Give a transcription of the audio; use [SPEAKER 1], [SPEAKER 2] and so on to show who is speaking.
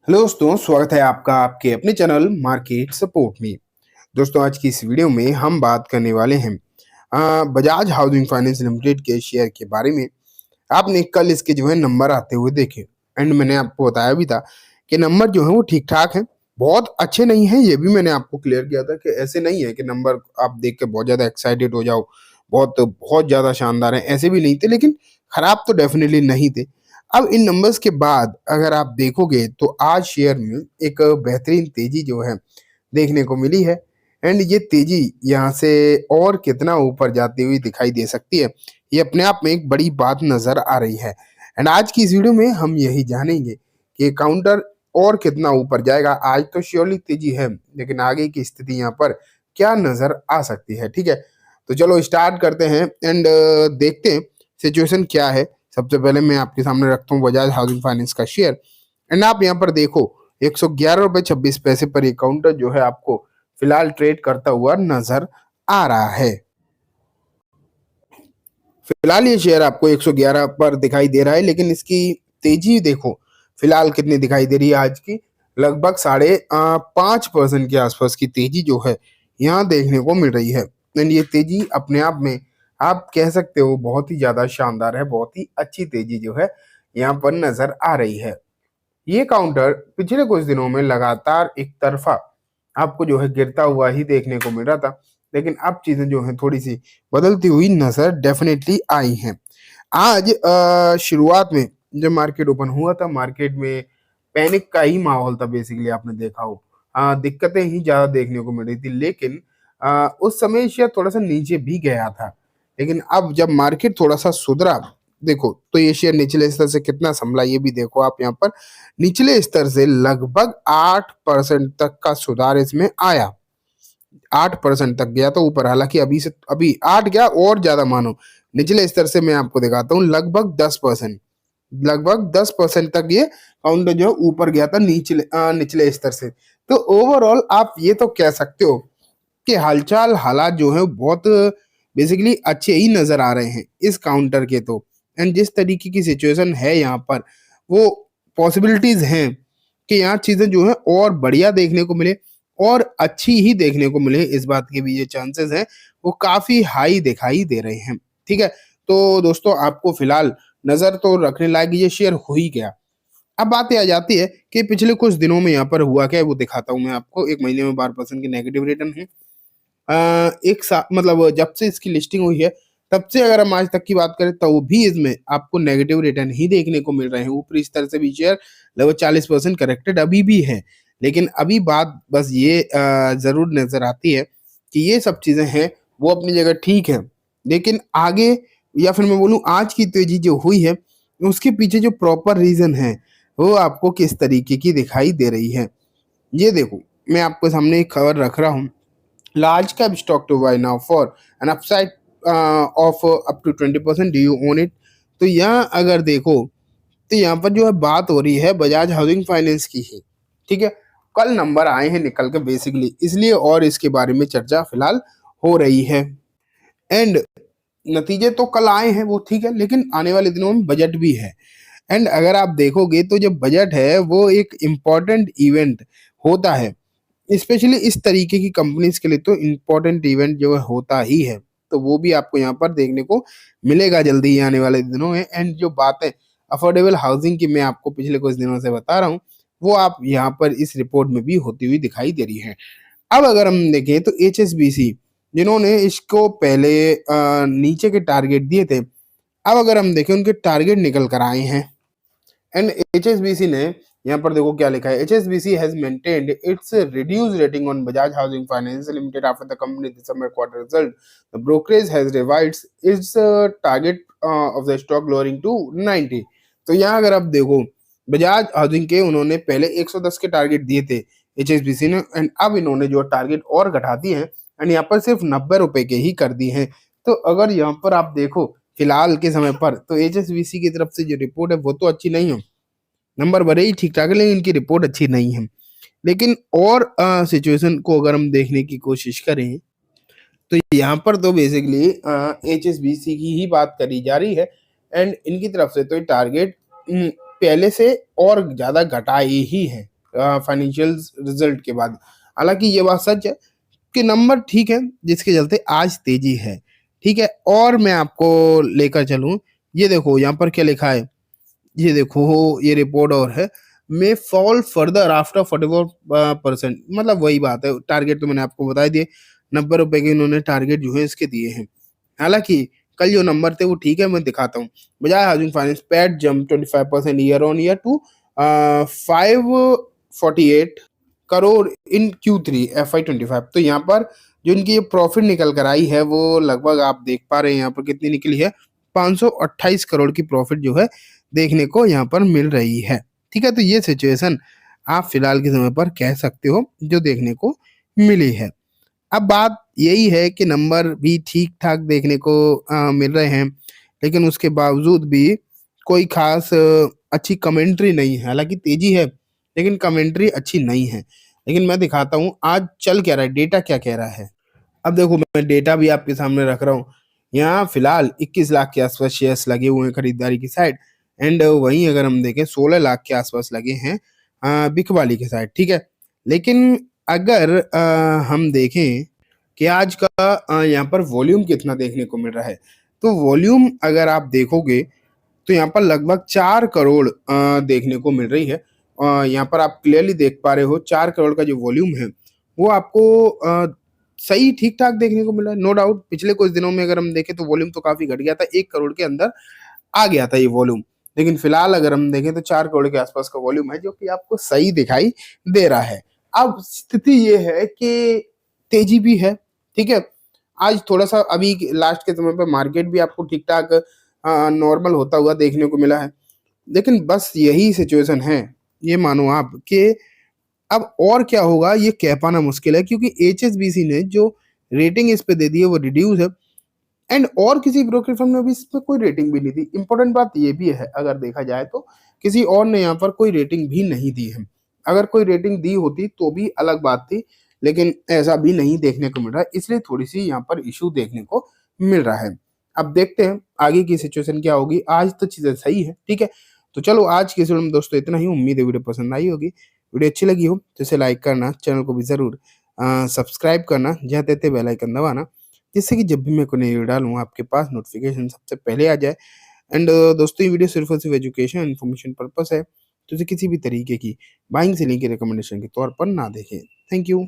[SPEAKER 1] Hello दोस्तों, स्वागत है आपका आपके अपने चैनल मार्केट सपोर्ट में। दोस्तों, आज की इस वीडियो में हम बात करने वाले हैं बजाज हाउसिंग फाइनेंस लिमिटेड के शेयर के बारे में। आपने कल इसके जो है नंबर आते हुए देखे एंड मैंने आपको बताया भी था कि नंबर जो है वो ठीक ठाक है, बहुत अच्छे नहीं है। ये भी मैंने आपको क्लियर किया था कि ऐसे नहीं है कि नंबर आप देख के बहुत ज़्यादा एक्साइटेड हो जाओ, बहुत बहुत ज़्यादा शानदार है, ऐसे भी नहीं थे, लेकिन खराब तो डेफिनेटली नहीं थे। अब इन नंबर्स के बाद अगर आप देखोगे तो आज शेयर में एक बेहतरीन तेजी जो है देखने को मिली है एंड ये तेजी यहाँ से और कितना ऊपर जाती हुई दिखाई दे सकती है, ये अपने आप में एक बड़ी बात नजर आ रही है। एंड आज की इस वीडियो में हम यही जानेंगे कि काउंटर और कितना ऊपर जाएगा। आज तो श्योरली तेजी है, लेकिन आगे की स्थिति यहाँ पर क्या नजर आ सकती है। ठीक है, तो चलो स्टार्ट करते हैं एंड देखते हैं सिचुएशन क्या है। सबसे पहले मैं आपके सामने रखता हूँ बजाज हाउसिंग फाइनेंस का शेयर एंड आप यहाँ पर देखो 111 रुपए 26 पैसे पर ये काउंटर जो है आपको फिलहाल ट्रेड करता हुआ नजर आ रहा है। फिलहाल ये शेयर आपको 111 पर दिखाई दे रहा है, लेकिन इसकी तेजी देखो फिलहाल कितनी दिखाई दे रही है। आज की लगभग 5.5% के आसपास की तेजी जो है यहाँ देखने को मिल रही है एंड ये तेजी अपने आप में आप कह सकते हो बहुत ही ज्यादा शानदार है, बहुत ही अच्छी तेजी जो है यहाँ पर नजर आ रही है। ये काउंटर पिछले कुछ दिनों में लगातार एक तरफा आपको जो है गिरता हुआ ही देखने को मिल रहा था, लेकिन अब चीजें जो है थोड़ी सी बदलती हुई नजर डेफिनेटली आई हैं। आज शुरुआत में जब मार्केट ओपन हुआ था, मार्केट में पैनिक का ही माहौल था। बेसिकली आपने देखा हो दिक्कतें ही ज्यादा देखने को मिल रही थी, लेकिन उस समय शेयर थोड़ा सा नीचे भी गया था। लेकिन अब जब मार्केट थोड़ा सा सुधरा देखो तो ये शेयर निचले स्तर से कितना संभला ये भी देखो आप यहाँ पर। निचले स्तर से लगभग 8% तक का सुधार इसमें आया, 8% तक गया तो ऊपर। हालांकि अभी 8 गया और ज्यादा मानो। निचले स्तर से मैं आपको दिखाता हूँ, लगभग 10% तक ये काउंटर जो है ऊपर गया था निचले स्तर से। तो ओवरऑल आप ये तो कह सकते हो कि हालचाल हालात जो है बहुत बेसिकली अच्छे ही नजर आ रहे हैं इस काउंटर के तो। एंड जिस तरीके की सिचुएशन है यहाँ पर, वो पॉसिबिलिटीज हैं कि यहाँ चीजें जो है और बढ़िया देखने को मिले और अच्छी ही देखने को मिले, इस बात के भी ये चांसेस हैं वो काफी हाई दिखाई दे रहे हैं। ठीक है, तो दोस्तों आपको फिलहाल नजर तो रखने लायक ये शेयर हो ही गया। अब बात ये आ जाती है कि पिछले कुछ दिनों में यहाँ पर हुआ क्या है वो दिखाता हूँ मैं आपको। एक महीने में 12% की नेगेटिव रिटर्न है। एक सा मतलब जब से इसकी लिस्टिंग हुई है तब से अगर हम आज तक की बात करें तो भी इसमें आपको नेगेटिव रिटर्न ही देखने को मिल रहे हैं। ऊपरी स्तर से भी शेयर लगभग 40% करेक्टेड अभी भी है, लेकिन अभी बात बस ये जरूर नजर आती है कि ये सब चीजें हैं वो अपनी जगह ठीक है, लेकिन आगे या फिर मैं बोलूँ आज की तेजी जो हुई है उसके पीछे जो प्रॉपर रीजन है वो आपको किस तरीके की दिखाई दे रही है। ये देखो मैं आपको सामने एक खबर रख रहा हूँ, large cap stock to buy now for an upside of up to 20%, do you own it। तो यहाँ अगर देखो तो यहाँ पर जो है बात हो रही है बजाज हाउसिंग फाइनेंस की ही। ठीक है, कल नंबर आए हैं निकल के बेसिकली इसलिए और इसके बारे में चर्चा फिलहाल हो रही है। एंड नतीजे तो कल आए हैं वो ठीक है, लेकिन आने वाले दिनों में बजट भी है। एंड अगर आप देखोगे तो जो बजट है वो एक इम्पॉर्टेंट इवेंट होता है, स्पेशली इस तरीके की कंपनीज के लिए तो इम्पोर्टेंट इवेंट जो है होता ही है। तो वो भी आपको यहाँ पर देखने को मिलेगा जल्दी ही आने वाले दिनों में। एंड जो बात है अफोर्डेबल हाउसिंग की मैं आपको पिछले कुछ दिनों से बता रहा हूँ वो आप यहाँ पर इस रिपोर्ट में भी होती हुई दिखाई दे रही है। अब अगर हम देखें तो HSBC जिन्होंने इसको पहले नीचे के टारगेट दिए थे, अब अगर हम देखें उनके टारगेट निकल कर आए हैं। एंड HSBC ने यहाँ पर देखो क्या लिखा है, HSBC has maintained its reduced rating on Bajaj Housing Finance Limited after the company December quarter result. The brokerage has revised its target of the stock lowering to 90। तो यहाँ अगर आप देखो बजाज हाउसिंग के उन्होंने पहले 110 के टारगेट दिए थे HSBC ने, एंड अब इन्होंने जो टारगेट और घटा दिए हैं एंड यहाँ पर सिर्फ 90 रुपए के ही कर दिए हैं। तो अगर यहाँ पर आप देखो फिलहाल के समय पर तो HSBC की तरफ से जो रिपोर्ट है वो तो अच्छी नहीं है, नंबर भले ही ठीक ठाक है लेकिन इनकी रिपोर्ट अच्छी नहीं है। लेकिन और सिचुएशन को अगर हम देखने की कोशिश करें तो यहाँ पर तो बेसिकली HSBC की ही बात करी जा रही है एंड इनकी तरफ से तो टारगेट पहले से और ज़्यादा घटाए ही है। फाइनेंशियल रिजल्ट के बाद। हालांकि ये बात सच है कि नंबर ठीक है, जिसके चलते आज तेजी है। ठीक है, और मैं आपको लेकर चलूं, ये देखो यहाँ पर क्या लिखा है, ये देखो ये रिपोर्ट और है, मे फॉल फर्दर आफ्टर 44%। मतलब वही बात है, टारगेट तो मैंने आपको बता दिए, 90 रुपए के इन्होंने टारगेट जो है इसके दिए हैं। हालांकि कल जो नंबर थे वो ठीक है, मैं दिखाता हूँ। Bajaj housing finance PAT jump 25% year on year to 548 crore in Q3 FY25। तो यहाँ पर जो इनकी प्रॉफिट निकल कर आई है वो लगभग आप देख पा रहे हैं यहाँ पर कितनी निकली है, 528 करोड़ की प्रॉफिट जो है देखने को यहाँ पर मिल रही है। ठीक है, तो ये सिचुएशन आप फिलहाल के समय पर कह सकते हो जो देखने को मिली है। अब बात यही है कि नंबर भी ठीक ठाक देखने को मिल रहे हैं, लेकिन उसके बावजूद भी कोई खास अच्छी कमेंट्री नहीं है। हालांकि तेजी है लेकिन कमेंट्री अच्छी नहीं है। लेकिन मैं दिखाता हूँ आज चल क्या रहा है, डेटा क्या कह रहा है। अब देखो मैं डेटा भी आपके सामने रख रहा हूँ। यहाँ फिलहाल 21 लाख के आसपास शेयर्स लगे हुए हैं खरीदारी की साइड, एंड वहीं अगर हम देखें 16 लाख के आसपास लगे हैं बिकवाली के साइड। ठीक है, लेकिन अगर हम देखें कि आज का यहाँ पर वॉल्यूम कितना देखने को मिल रहा है, तो वॉल्यूम अगर आप देखोगे तो यहाँ पर लगभग 4 करोड़ देखने को मिल रही है। यहाँ पर आप क्लियरली देख पा रहे हो 4 करोड़ का जो वॉल्यूम है वो आपको सही ठीक ठाक देखने को मिला है। नो डाउट पिछले कुछ दिनों में अगर हम देखें तो वॉल्यूम तो काफी घट गया था, 1 करोड़ के अंदर आ गया था ये वॉल्यूम। लेकिन फिलहाल अगर हम देखें तो 4 करोड़ के आसपास का वॉल्यूम है, जो कि आपको सही दिखाई दे रहा है। अब स्थिति ये है कि तेजी भी है। ठीक है, आज थोड़ा सा अभी लास्ट के समय पे मार्केट भी आपको ठीक ठाक नॉर्मल होता हुआ देखने को मिला है। लेकिन बस यही सिचुएशन है, ये मानो आप कि अब और क्या होगा ये कह पाना मुश्किल है, क्योंकि HSBC ने जो रेटिंग इस पे दे दी है वो रिड्यूस है, एंड और किसी ब्रोकर फर्म ने भी इस पे कोई रेटिंग भी नहीं दी। इंपॉर्टेंट बात ये भी है, अगर देखा जाए तो किसी और ने यहाँ पर कोई रेटिंग भी नहीं दी है। अगर कोई रेटिंग दी होती तो भी अलग बात थी, लेकिन ऐसा भी नहीं देखने को मिल रहा है, इसलिए थोड़ी सी यहाँ पर इशू देखने को मिल रहा है। अब देखते हैं आगे की सिचुएशन क्या होगी। आज तो चीजें सही है। ठीक है, तो चलो आज की वीडियो में दोस्तों इतना ही। उम्मीद है वीडियो पसंद आई होगी। वीडियो अच्छी लगी हो तो इसे लाइक करना, चैनल को भी जरूर सब्सक्राइब करना, जहाँ देते बेल आइकन दबाना, जिससे कि जब भी मैं कोई नई वीडियो डालूँ आपके पास नोटिफिकेशन सबसे पहले आ जाए। एंड दोस्तों ये वीडियो सिर्फ और सिर्फ एजुकेशन इन्फॉर्मेशन पर्पस है, तो इसे किसी भी तरीके की बाइंग सेलिंग की रिकमेंडेशन के तौर पर ना देखें। Thank you.